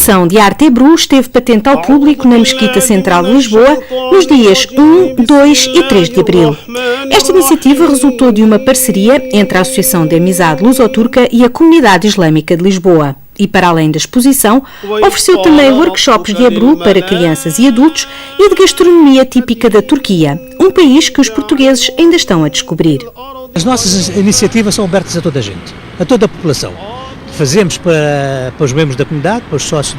exposição de arte Hebrew esteve patente ao público na Mesquita Central de Lisboa nos dias 1, 2 e 3 de abril. Esta iniciativa resultou de uma parceria entre a Associação de Amizade Luso-Turca e a Comunidade Islâmica de Lisboa. E, para além da exposição, ofereceu também workshops de Hebrew para crianças e adultos e de gastronomia típica da Turquia, um país que os portugueses ainda estão a descobrir. As nossas iniciativas são abertas a toda a gente, a toda a população. Fazemos para os membros da comunidade, para os sócios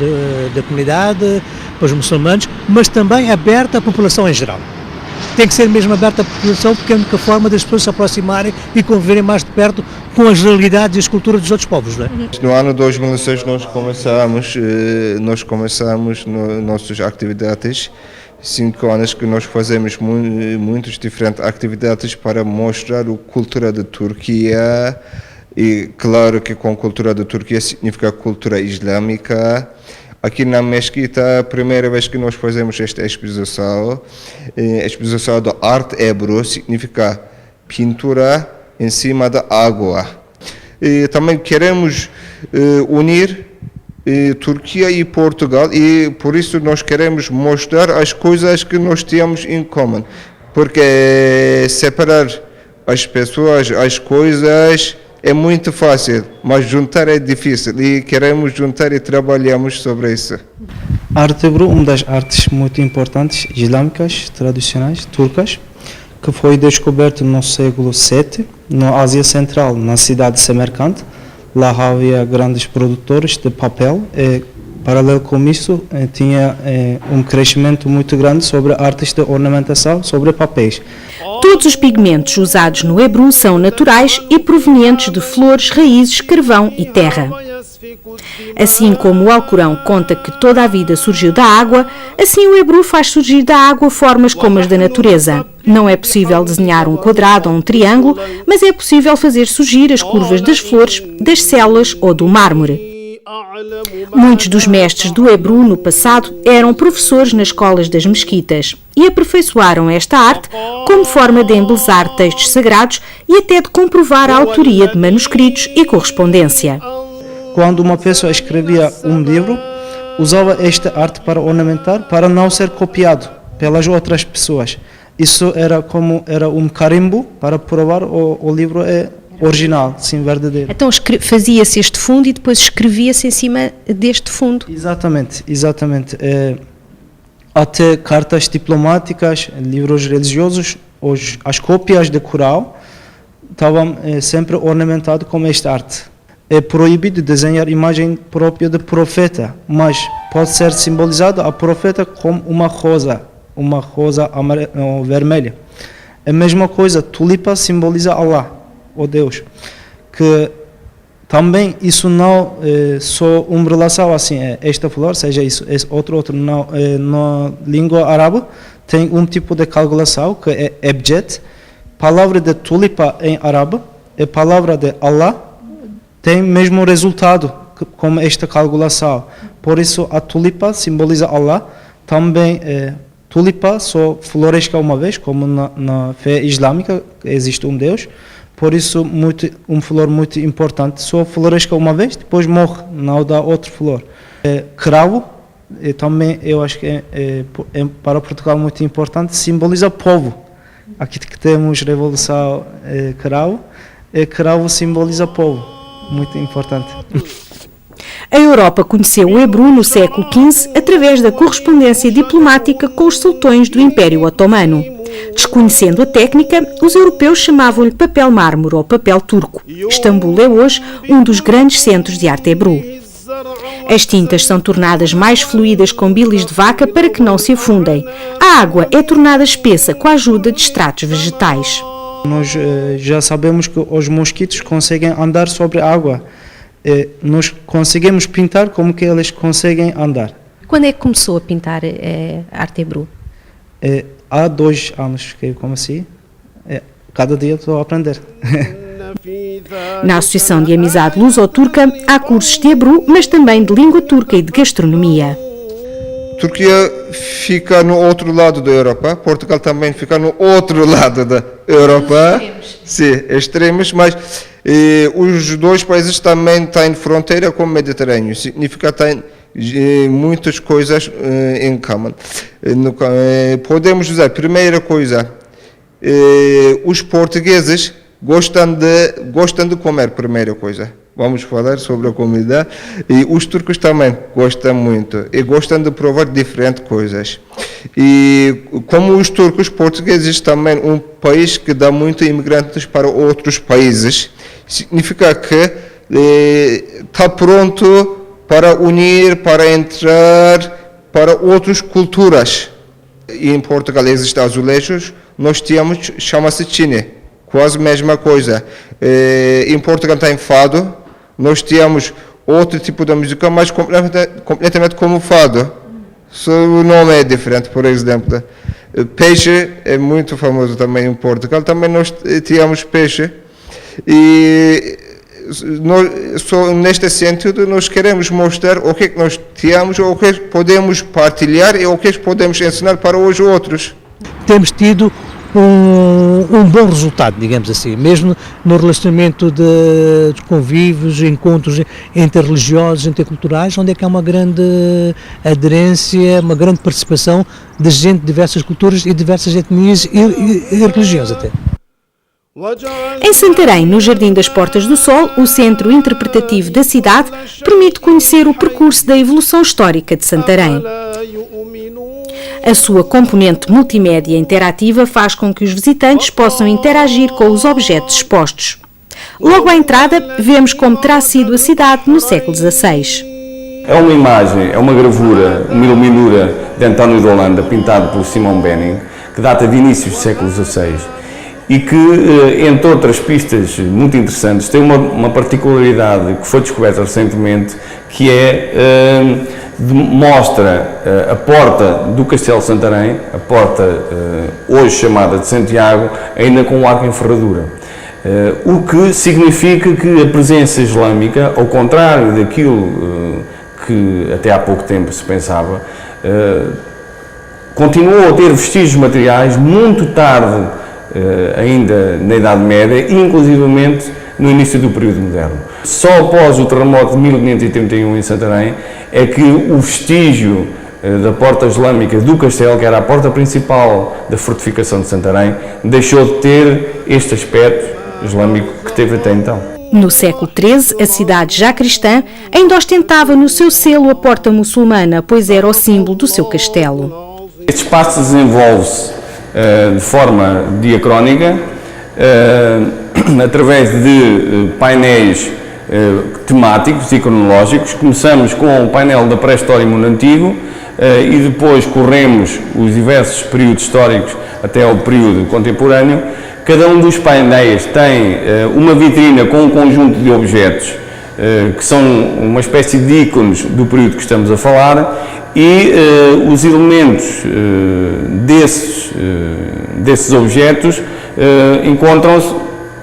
da comunidade, para os muçulmanos, mas também aberta à população em geral. Tem que ser mesmo aberta à população, porque é a única forma das pessoas se aproximarem e conviverem mais de perto com as realidades e as culturas dos outros povos, não é? No ano 2006 nós começamos nossas atividades. 5 anos que nós fazemos muitas diferentes atividades para mostrar a cultura da Turquia. E claro que com cultura da Turquia significa cultura islâmica. Aqui na Mesquita, a primeira vez que nós fazemos esta exposição, a exposição da arte Hebrew significa pintura em cima da água. E também queremos unir Turquia e Portugal, e por isso nós queremos mostrar as coisas que nós temos em comum, porque separar as pessoas, as coisas é muito fácil, mas juntar é difícil, e queremos juntar e trabalhamos sobre isso. A arte Hebrew, uma das artes muito importantes islâmicas, tradicionais, turcas, que foi descoberta no século VII, na Ásia Central, na cidade de Semerkant. Lá havia grandes produtores de papel. Paralelo com isso, tinha um crescimento muito grande sobre artes de ornamentação, sobre papéis. Todos os pigmentos usados no Hebrew são naturais e provenientes de flores, raízes, carvão e terra. Assim como o Alcorão conta que toda a vida surgiu da água, assim o Hebrew faz surgir da água formas como as da natureza. Não é possível desenhar um quadrado ou um triângulo, mas é possível fazer surgir as curvas das flores, das células ou do mármore. Muitos dos mestres do Hebrew no passado eram professores nas escolas das mesquitas e aperfeiçoaram esta arte como forma de embelezar textos sagrados e até de comprovar a autoria de manuscritos e correspondência. Quando uma pessoa escrevia um livro, usava esta arte para ornamentar, para não ser copiado pelas outras pessoas. Isso era um carimbo para provar o livro é original, sim, verdadeiro. Então fazia-se este fundo e depois escrevia-se em cima deste fundo? Exatamente. Até cartas diplomáticas, livros religiosos, as cópias de Corão estavam sempre ornamentadas com esta arte. É proibido desenhar imagem própria de profeta, mas pode ser simbolizado a profeta como uma rosa vermelha. A mesma coisa, tulipa simboliza Allah, o Deus, que também isso não é só uma relação assim, esta flor, seja isso, outro não, na língua árabe tem um tipo de calculação que é ebjed. Palavra de tulipa em árabe é palavra de Allah, tem mesmo resultado como esta calculação. Por isso a tulipa simboliza Allah. Também tulipa só floresce uma vez, como na fé islâmica existe um Deus. Por isso uma flor muito importante só floresce uma vez, depois morre, não dá outra flor. Cravo também eu acho que é para Portugal muito importante, simboliza povo. Aqui que temos revolução cravo simboliza povo. Muito importante. A Europa conheceu o Hebrew no século XV através da correspondência diplomática com os sultões do Império Otomano. Desconhecendo a técnica, os europeus chamavam-lhe papel mármore ou papel turco. Istambul é hoje um dos grandes centros de arte Hebrew. As tintas são tornadas mais fluídas com bilis de vaca para que não se afundem. A água é tornada espessa com a ajuda de extratos vegetais. Nós já sabemos que os mosquitos conseguem andar sobre a água. Nós conseguimos pintar como que eles conseguem andar. Quando é que começou a pintar a arte Hebrew? Há 2 anos que eu comecei. Cada dia estou a aprender. Na Associação de Amizade Luso-Turca há cursos de Hebrew, mas também de língua turca e de gastronomia. Turquia fica no outro lado da Europa, Portugal também fica no outro lado da Europa. Sim, extremos, mas os dois países também têm fronteira com o Mediterrâneo, significa têm muitas coisas em comum. Podemos usar, primeira coisa, os portugueses gostam de comer, primeira coisa. Vamos falar sobre a comida. E os turcos também gostam muito e gostam de provar diferentes coisas. E como os turcos, portugueses também um país que dá muito imigrantes para outros países, significa que está pronto para unir, para entrar para outras culturas. E em Portugal existem azulejos, nós temos, chama-se chine, quase a mesma coisa. Em Portugal tem fado, nós temos outro tipo de música, mas completamente como fado. Só o nome é diferente, por exemplo. Peixe é muito famoso também em Portugal, também nós temos peixe. E só neste sentido nós queremos mostrar o que nós temos, o que podemos partilhar e o que podemos ensinar para os outros. Temos tido um bom resultado, digamos assim, mesmo no relacionamento de convívios, encontros interreligiosos, interculturais, onde é que há uma grande aderência, uma grande participação de gente de diversas culturas e diversas etnias e religiões até. Em Santarém, no Jardim das Portas do Sol, o centro interpretativo da cidade permite conhecer o percurso da evolução histórica de Santarém. A sua componente multimédia interativa faz com que os visitantes possam interagir com os objetos expostos. Logo à entrada, vemos como terá sido a cidade no século XVI. É uma imagem, é uma gravura, uma iluminura de António de Holanda, pintado por Simon Benning, que data de inícios do século XVI e que, entre outras pistas muito interessantes, tem uma particularidade que foi descoberta recentemente, que mostra a porta do Castelo de Santarém, a porta hoje chamada de Santiago, ainda com o arco em ferradura. O que significa que a presença islâmica, ao contrário daquilo que até há pouco tempo se pensava, continuou a ter vestígios materiais muito tarde, ainda na Idade Média e inclusivamente no início do período moderno. Só após o terremoto de 1531 em Santarém é que o vestígio da porta islâmica do castelo, que era a porta principal da fortificação de Santarém, deixou de ter este aspecto islâmico que teve até então. No século XIII, a cidade já cristã ainda ostentava no seu selo a porta muçulmana, pois era o símbolo do seu castelo. Este espaço desenvolve-se de forma diacrónica, através de painéis temáticos e cronológicos. Começamos com o painel da pré-história e mundo antigo e depois corremos os diversos períodos históricos até ao período contemporâneo. Cada um dos painéis tem uma vitrina com um conjunto de objetos que são uma espécie de ícones do período que estamos a falar e os elementos desses objetos encontram-se,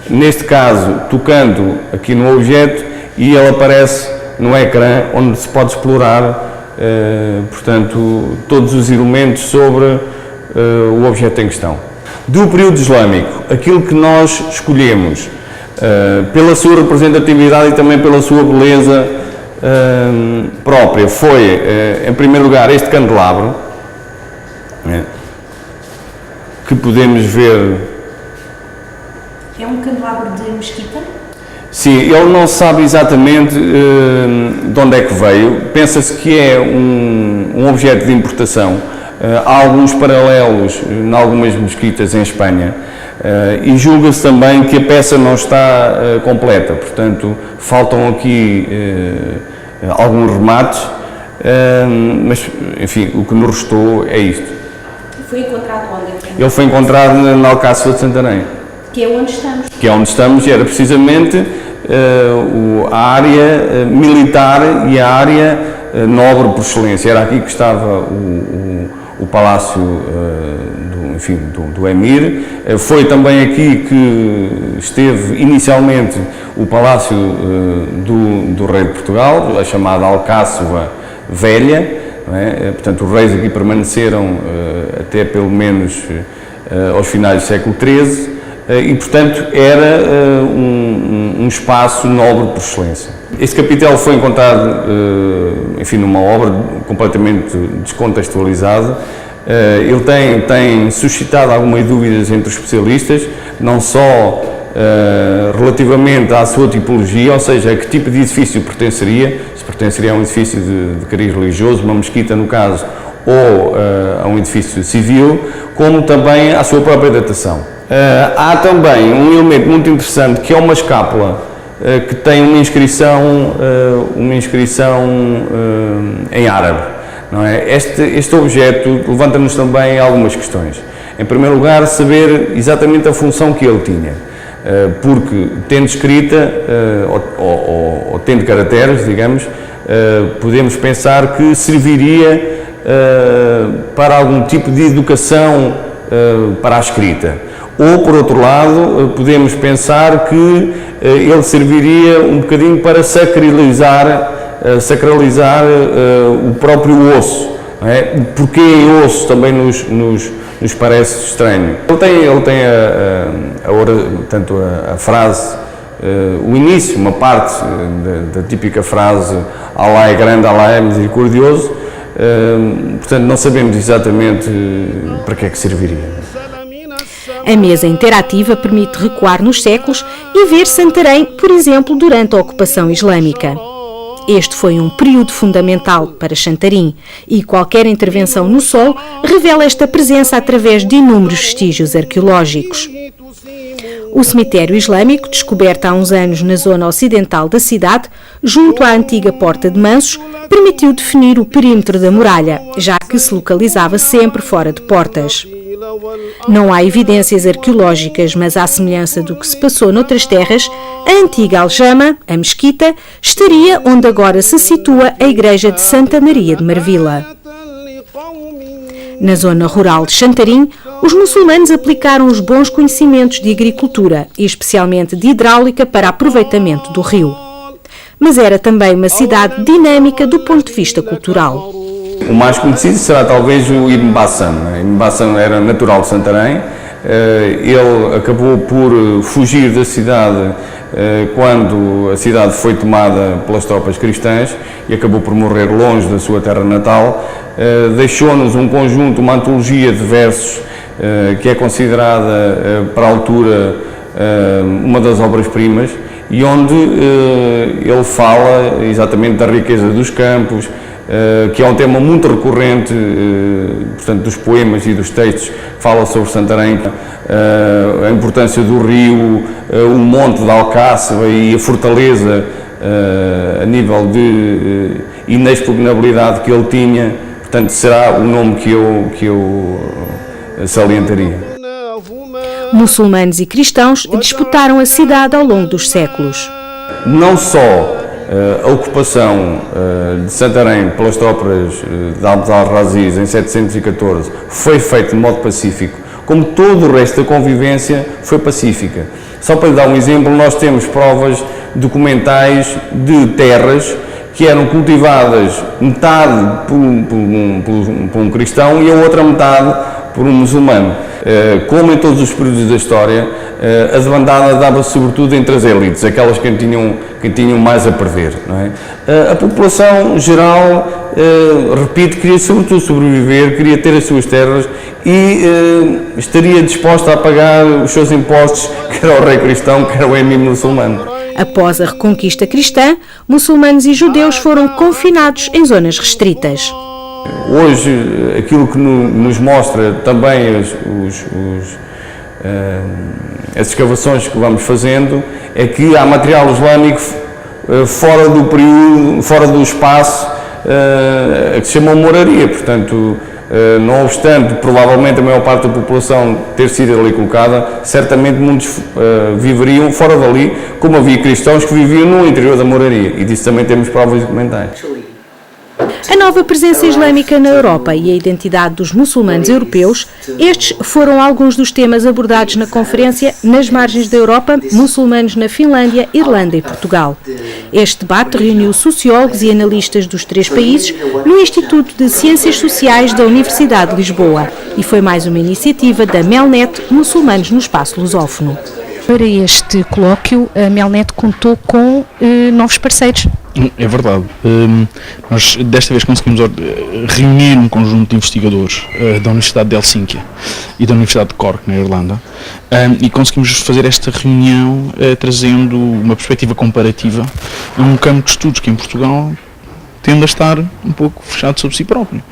neste caso, tocando aqui no objeto e ele aparece no ecrã onde se pode explorar, portanto, todos os elementos sobre o objeto em questão. Do período islâmico, aquilo que nós escolhemos, pela sua representatividade e também pela sua beleza própria, foi, em primeiro lugar, este candelabro, que podemos ver. É um candelabro de mesquita? Sim, ele não sabe exatamente de onde é que veio, pensa-se que é um objeto de importação. Há alguns paralelos em algumas mesquitas em Espanha e julga-se também que a peça não está completa, portanto faltam aqui alguns remates, mas enfim, o que nos restou é isto. Foi encontrado onde? Ele foi encontrado na Alcáçova de Santarém. Que é onde estamos? Que é onde estamos e era precisamente a área militar e a área nobre por excelência. Era aqui que estava o palácio do Emir. Foi também aqui que esteve inicialmente o palácio do rei de Portugal, a chamada Alcáçova Velha, não é? Portanto, os reis aqui permaneceram até pelo menos aos finais do século XIII. e, portanto, era um espaço nobre por excelência. Este capitel foi encontrado, enfim, numa obra completamente descontextualizada. Ele tem suscitado algumas dúvidas entre os especialistas, não só relativamente à sua tipologia, ou seja, a que tipo de edifício pertenceria, se pertenceria a um edifício de cariz religioso, uma mesquita no caso, ou a um edifício civil, como também à sua própria datação. Há também um elemento muito interessante que é uma escápula que tem uma inscrição em árabe. Não é? Este objeto levanta-nos também algumas questões. Em primeiro lugar, saber exatamente a função que ele tinha, porque tendo escrita ou tendo caracteres, digamos, podemos pensar que serviria para algum tipo de educação para a escrita. Ou, por outro lado, podemos pensar que ele serviria um bocadinho para sacralizar o próprio osso. Não é? Porque osso também nos parece estranho. Ele tem a frase, o início, uma parte da típica frase Allah é grande, Allah é misericordioso, portanto não sabemos exatamente para que é que serviria. A mesa interativa permite recuar nos séculos e ver Santarém, por exemplo, durante a ocupação islâmica. Este foi um período fundamental para Santarém e qualquer intervenção no solo revela esta presença através de inúmeros vestígios arqueológicos. O cemitério islâmico, descoberto há uns anos na zona ocidental da cidade, junto à antiga Porta de Mansos, permitiu definir o perímetro da muralha, já que se localizava sempre fora de portas. Não há evidências arqueológicas, mas à semelhança do que se passou noutras terras, a antiga aljama, a mesquita, estaria onde agora se situa a igreja de Santa Maria de Marvila. Na zona rural de Santarém, os muçulmanos aplicaram os bons conhecimentos de agricultura e especialmente de hidráulica para aproveitamento do rio. Mas era também uma cidade dinâmica do ponto de vista cultural. O mais conhecido será talvez o Ibn Bassam. Ibn Bassam era natural de Santarém. Ele acabou por fugir da cidade quando a cidade foi tomada pelas tropas cristãs e acabou por morrer longe da sua terra natal. Deixou-nos um conjunto, uma antologia de versos que é considerada para a altura uma das obras-primas e onde ele fala exatamente da riqueza dos campos, que é um tema muito recorrente, portanto, dos poemas e dos textos, fala sobre Santarém, a importância do rio, o monte de Alcáçava e a fortaleza a nível de inexpugnabilidade que ele tinha, portanto, será o nome que eu salientaria. Muçulmanos e cristãos disputaram a cidade ao longo dos séculos. Não só a ocupação de Santarém pelas tropas de Abd al-Aziz em 714 foi feita de modo pacífico, como todo o resto da convivência foi pacífica. Só para lhe dar um exemplo, nós temos provas documentais de terras que eram cultivadas metade por um cristão e a outra metade por um muçulmano. Como em todos os períodos da história, a debandada dava-se sobretudo entre as elites, aquelas que tinham mais a perder. Não é? A população geral, repito, queria sobretudo sobreviver, queria ter as suas terras e estaria disposta a pagar os seus impostos, quer ao rei cristão, quer ao emir muçulmano. Após a reconquista cristã, muçulmanos e judeus foram confinados em zonas restritas. Hoje, aquilo que nos mostra também as escavações que vamos fazendo é que há material islâmico fora do período, fora do espaço que se chama moraria. Portanto, não obstante provavelmente a maior parte da população ter sido ali colocada, certamente muitos viveriam fora dali, como havia cristãos que viviam no interior da moraria, e disso também temos provas documentais. A nova presença islâmica na Europa e a identidade dos muçulmanos europeus, estes foram alguns dos temas abordados na conferência Nas Margens da Europa, Muçulmanos na Finlândia, Irlanda e Portugal. Este debate reuniu sociólogos e analistas dos 3 países no Instituto de Ciências Sociais da Universidade de Lisboa e foi mais uma iniciativa da Melnet Muçulmanos no Espaço Lusófono. Para este colóquio, a Melnet contou com novos parceiros. É verdade. Nós desta vez conseguimos reunir um conjunto de investigadores da Universidade de Helsínquia e da Universidade de Cork, na Irlanda, e conseguimos fazer esta reunião trazendo uma perspectiva comparativa a um campo de estudos que em Portugal tende a estar um pouco fechado sobre si próprio.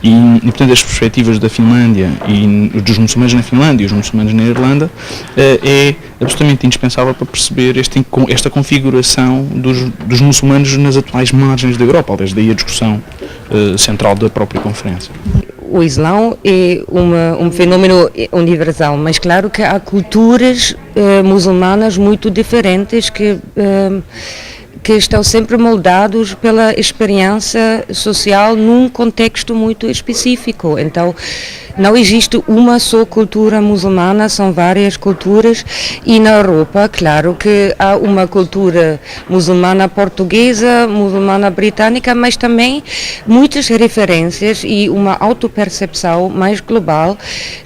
E portanto, as perspectivas da Finlândia e dos muçulmanos na Finlândia e os muçulmanos na Irlanda é absolutamente indispensável para perceber esta configuração dos muçulmanos nas atuais margens da Europa, desde aí a discussão central da própria conferência. O Islão é um fenômeno universal, mas claro que há culturas muçulmanas muito diferentes que estão sempre moldados pela experiência social num contexto muito específico. Então, não existe uma só cultura muçulmana, são várias culturas, e na Europa, claro que há uma cultura muçulmana portuguesa, muçulmana britânica, mas também muitas referências e uma autopercepção mais global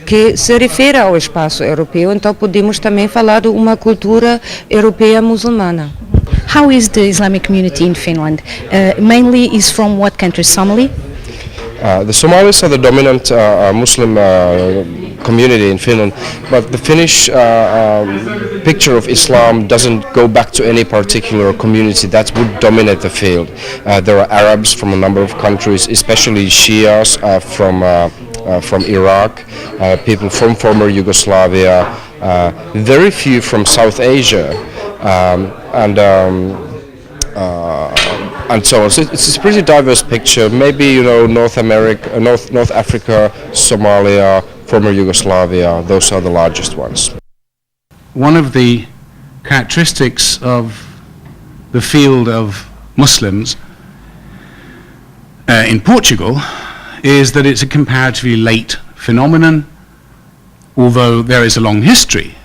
que se refere ao espaço europeu. Então, podemos também falar de uma cultura europeia muçulmana. How is the Islamic community in Finland? Mainly is from what country? Somali? The Somalis are the dominant Muslim community in Finland, but the Finnish picture of Islam doesn't go back to any particular community that would dominate the field. There are Arabs from a number of countries, especially Shias from Iraq, people from former Yugoslavia, very few from South Asia, and so on. So it's a pretty diverse picture. Maybe North America, North Africa, Somalia, former Yugoslavia. Those are the largest ones. One of the characteristics of the field of Muslims in Portugal is that it's a comparatively late phenomenon, although there is a long history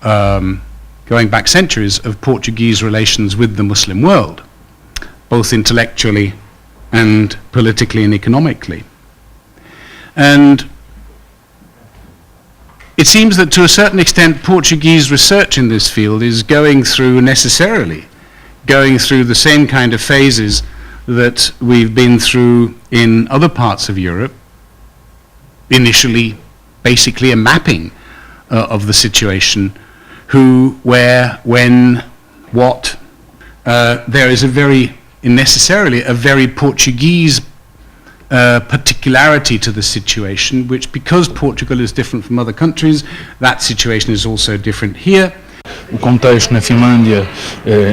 going back centuries of Portuguese relations with the Muslim world, both intellectually and politically and economically. And it seems that to a certain extent Portuguese research in this field is necessarily going through the same kind of phases that we've been through in other parts of Europe. Initially, basically a mapping of the situation, who, where, when, what. There is necessarily a very Portuguese particularity to the situation, which, because Portugal is different from other countries, that situation is also different here. O contexto na Finlândia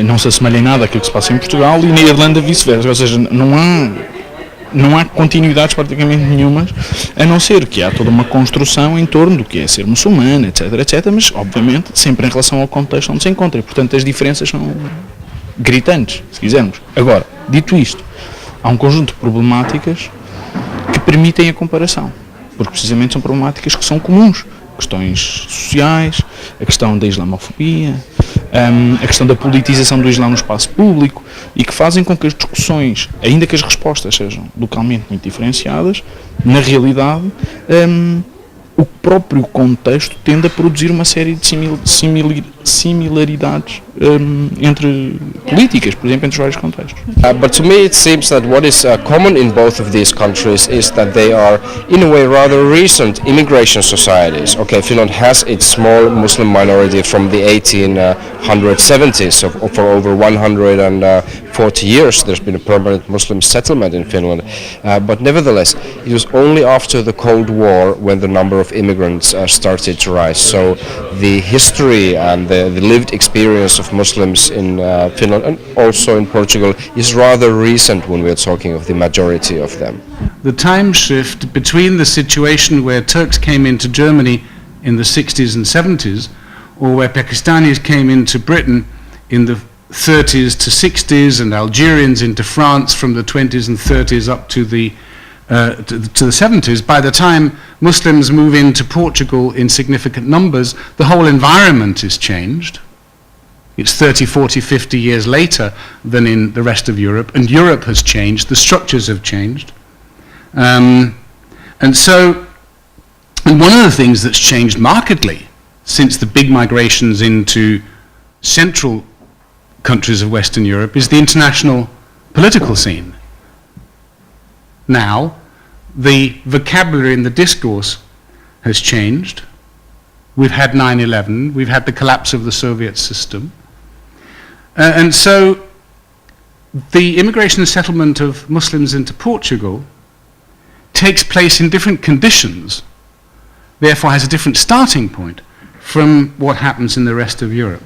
não se assemelha em nada àquilo que se passa em Portugal e na Irlanda vice-versa, ou seja, não há continuidades praticamente nenhumas, a não ser que há toda uma construção em torno do que é ser muçulmano, etc, mas obviamente sempre em relação ao contexto onde se encontra, e portanto as diferenças são gritantes, se quisermos. Agora, dito isto, há um conjunto de problemáticas que permitem a comparação, porque precisamente são problemáticas que são comuns. Questões sociais, a questão da islamofobia, a questão da politização do Islã no espaço público, e que fazem com que as discussões, ainda que as respostas sejam localmente muito diferenciadas, na realidade o próprio contexto tende a produzir uma série de similaridades entre políticas, por exemplo, entre os vários contextos. But to me it seems that what is common in both of these countries is that they are, in a way, rather recent immigration societies. Okay, Finland has its small Muslim minority from the 1870s, so for over 140 years there's been a permanent Muslim settlement in Finland. But nevertheless, it was only after the Cold War when the number of immigrants started to rise. So the history and the lived experience of Muslims in Finland and also in Portugal is rather recent when we're talking of the majority of them. The time shift between the situation where Turks came into Germany in the 60s and 70s, or where Pakistanis came into Britain in the 30s to 60s and Algerians into France from the 20s and 30s up to the 70s, by the time Muslims move into Portugal in significant numbers, the whole environment is changed. It's 30, 40, 50 years later than in the rest of Europe, and Europe has changed, the structures have changed. And one of the things that's changed markedly since the big migrations into central countries of Western Europe is the international political scene. Now, the vocabulary in the discourse has changed. We've had 9/11, we've had the collapse of the Soviet system. And so the immigration and settlement of Muslims into Portugal takes place in different conditions, therefore has a different starting point from what happens in the rest of Europe.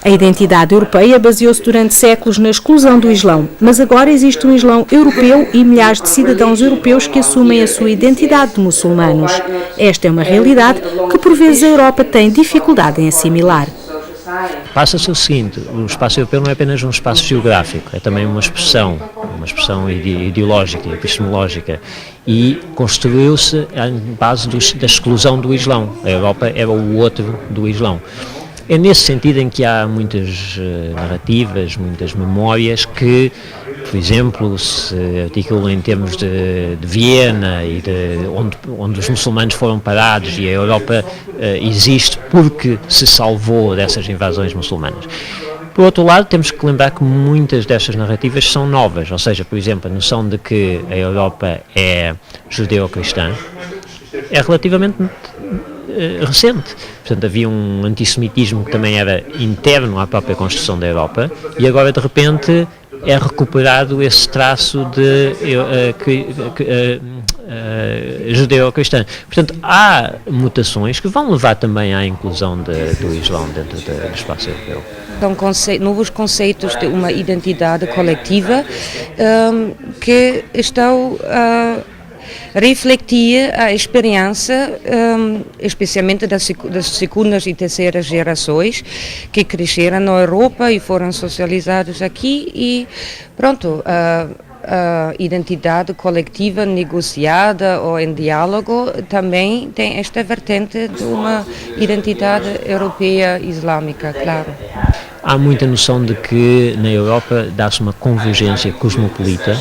A identidade europeia baseou-se durante séculos na exclusão do Islão, mas agora existe um Islão europeu e milhares de cidadãos europeus que assumem a sua identidade de muçulmanos. Esta é uma realidade que por vezes a Europa tem dificuldade em assimilar. Passa-se o seguinte: o espaço europeu não é apenas um espaço geográfico, é também uma expressão ideológica, epistemológica, e construiu-se em base da exclusão do Islão. A Europa era o outro do Islão. É nesse sentido em que há muitas narrativas, muitas memórias que, por exemplo, se articulam em termos de Viena e onde os muçulmanos foram parados, e a Europa existe porque se salvou dessas invasões muçulmanas. Por outro lado, temos que lembrar que muitas destas narrativas são novas, ou seja, por exemplo, a noção de que a Europa é judeu-cristã é relativamente recente. Portanto, havia um antissemitismo que também era interno à própria construção da Europa, e agora, de repente, é recuperado esse traço de judeu-cristã. Portanto, há mutações que vão levar também à inclusão do Islão dentro do espaço europeu. São novos conceitos de uma identidade coletiva que estão refletir a experiência, especialmente das segundas e terceiras gerações que cresceram na Europa e foram socializados aqui, e pronto, a identidade coletiva negociada ou em diálogo também tem esta vertente de uma identidade europeia islâmica, claro. Há muita noção de que na Europa dá-se uma convergência cosmopolita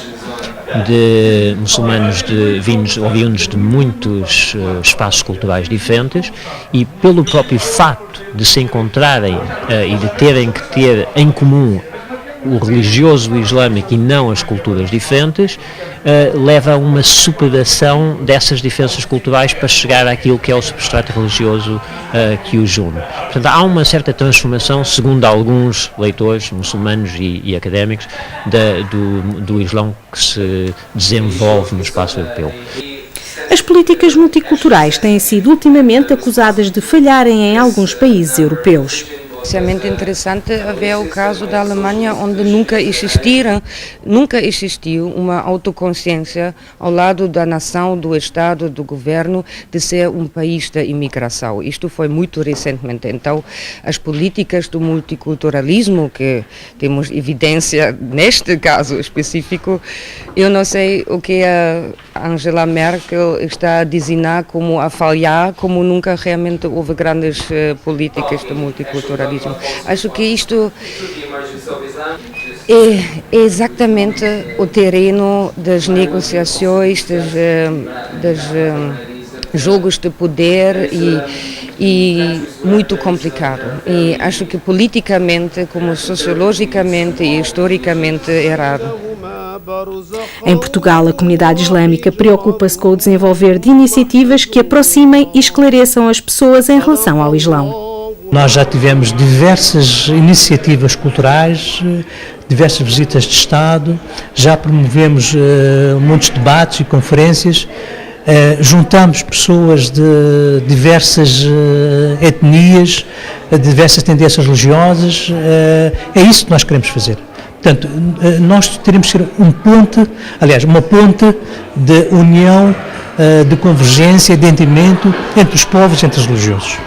de muçulmanos oriundos de muitos espaços culturais diferentes, e pelo próprio facto de se encontrarem e de terem que ter em comum o religioso islâmico e não as culturas diferentes, leva a uma superação dessas diferenças culturais para chegar àquilo que é o substrato religioso que os une. Portanto, há uma certa transformação, segundo alguns leitores muçulmanos e académicos, do Islão que se desenvolve no espaço europeu. As políticas multiculturais têm sido ultimamente acusadas de falharem em alguns países europeus. Especialmente interessante ver o caso da Alemanha, onde nunca existiu uma autoconsciência ao lado da nação, do Estado, do governo, de ser um país da imigração. Isto foi muito recentemente. Então, as políticas do multiculturalismo, que temos evidência neste caso específico, eu não sei o que a Angela Merkel está a designar como a falhar, como nunca realmente houve grandes políticas de multiculturalismo. Acho que isto é exatamente o terreno das negociações, dos jogos de poder e muito complicado. E acho que politicamente, como sociologicamente e historicamente, errado. Em Portugal, a comunidade islâmica preocupa-se com o desenvolver de iniciativas que aproximem e esclareçam as pessoas em relação ao Islão. Nós já tivemos diversas iniciativas culturais, diversas visitas de Estado, já promovemos muitos debates e conferências, juntamos pessoas de diversas etnias, diversas tendências religiosas, é isso que nós queremos fazer. Portanto, nós teremos que ser uma ponte de união, de convergência, de entendimento entre os povos e entre os religiosos.